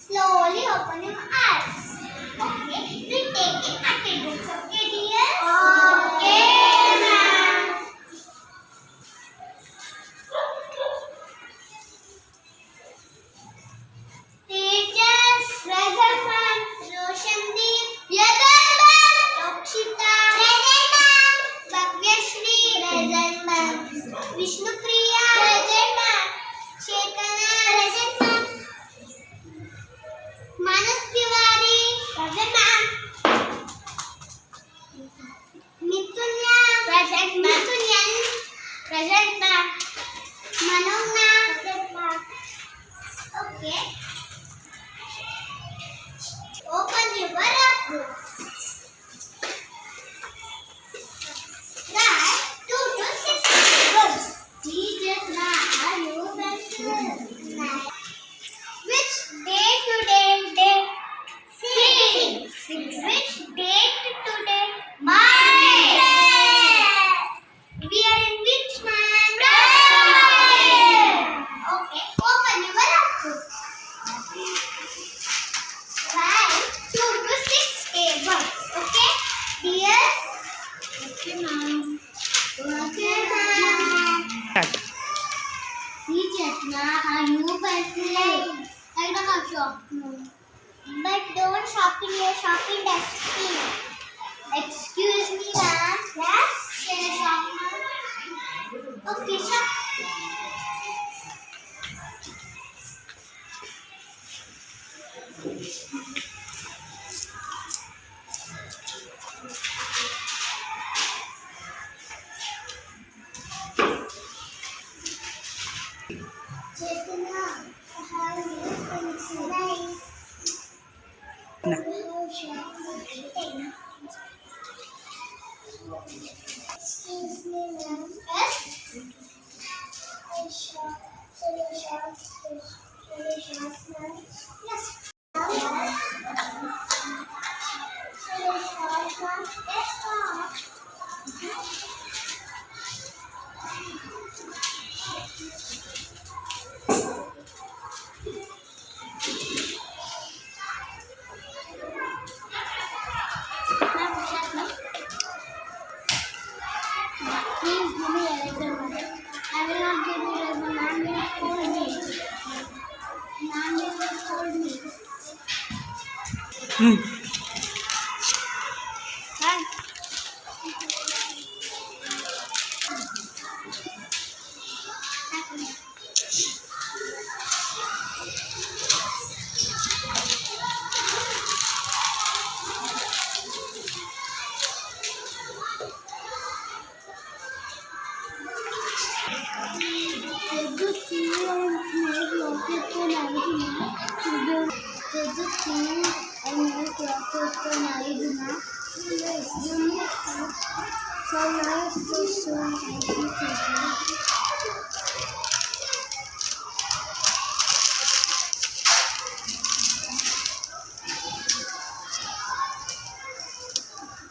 Slowly open your eyes. Okay, we take it attendance. Okay, dear? Okay, ma'am. Teachers, present ma'am. Roshandeep. Present ma'am. Rakshita. Present ma'am. Bhavyashri. Present ma'am. Vishnupriya. Present ma'am. Chetana. Present ma'am. Manas Tiwari. Present ma'am. Mitunya. Present ma'am. Mitunyan. Present ma'am. Manogna. Present ma'am. Okay. Open your book. Write 2 to 6 words. Teachers, are you best? Which day today? Day 6. Which date today? Monday. We are in which month? Friday. Okay. Open your book. Write 2 to 6 tables. Okay? Dear? Okay, ma'am. Okay, ma'am. Teachers, are you pencil? I don't have shop. No. But don't shop in your shopping dustbin. Excuse me, ma'am. Yes? Can I shop, ma'am? Okay, shop. Chetana, have you pencil? Nice. No. Excuse me, ma'am. Yes? Shop, ma'am. Yes. Please give me a letter, mother. I will not give you a letter. Ma'am will scold me. Ma'am will scold me. Ma'am.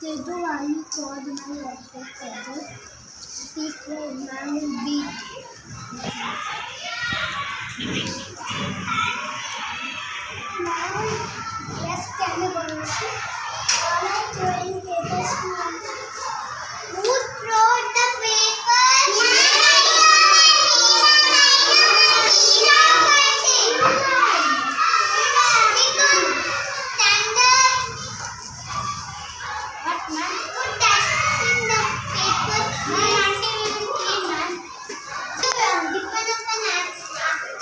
Tejo, why you called my laptop Tejo? Speak well, man will beat. Ma'am, yes, can you go? All I'm throwing papers to you. Who threw the papers? What, ma'am? Put that in the paper. My auntie will clean, ma'am.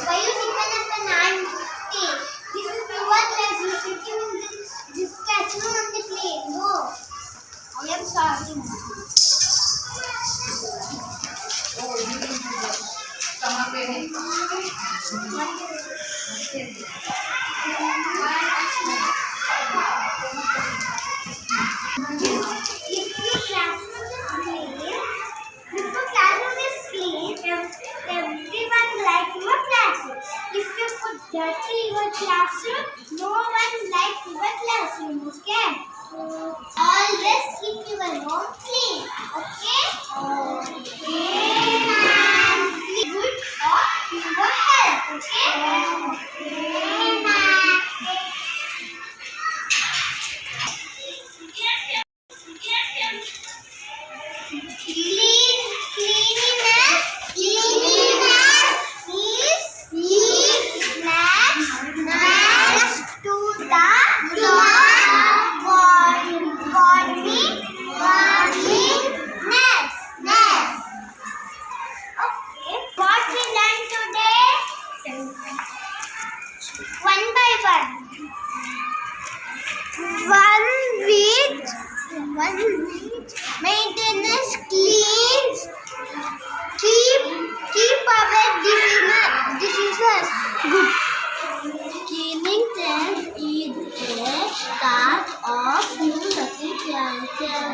Why you depend upon auntie? This is pure class. You sitting in this statue on the plate. No. I am sorry, ma'am. Everyone like your classroom. If you put dirty in your classroom, no one like your classroom. Okay? Always keep your room clean. Okay? Okay, ma'am. Good for your health. Okay? Okay, ma'am. One week maintenance cleans keep away diseases. Good. Cleaning them is the start of new lucky campaign.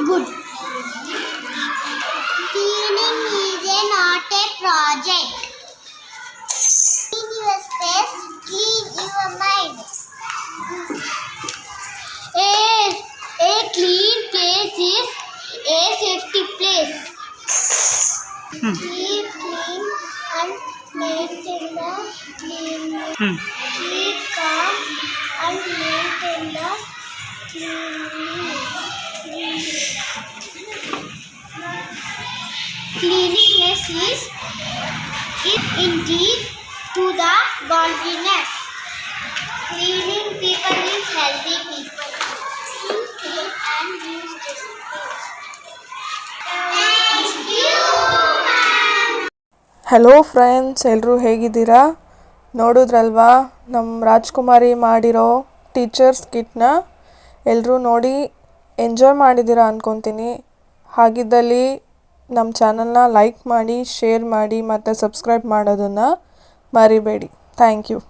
Good. Cleaning is not a project. Clean your space, clean your mind. A clean place is a safety place. Keep clean and maintain the cleanliness. Keep calm and maintain the cleanliness. Cleanliness is indeed to the godliness. Cleaning people is healthy people. Clean and use discipline. Thank you, ma'am. Hello friends, ಎಲ್ಲರೂ ಹೇಗಿದ್ದೀರಾ? ನೋಡಿದ್ರಲ್ವಾ ನಮ್ಮ ರಾಜ್ಕುಮಾರಿ ಮಾಡಿರೋ teachers ಕಿಟ್ನ? ಎಲ್ಲರೂ ನೋಡಿ enjoy ಮಾಡಿದ್ದೀರಾ ಅಂದ್ಕೊತೀನಿ. ಹಾಗಿದ್ದಲ್ಲಿ ನಮ್ಮ ಚಾನಲ್ನ ಲೈಕ್ ಮಾಡಿ, ಶೇರ್ ಮಾಡಿ ಮತ್ತು ಸಬ್ಸ್ಕ್ರೈಬ್ ಮಾಡೋದನ್ನು ಮರಿಬೇಡಿ. Thank you.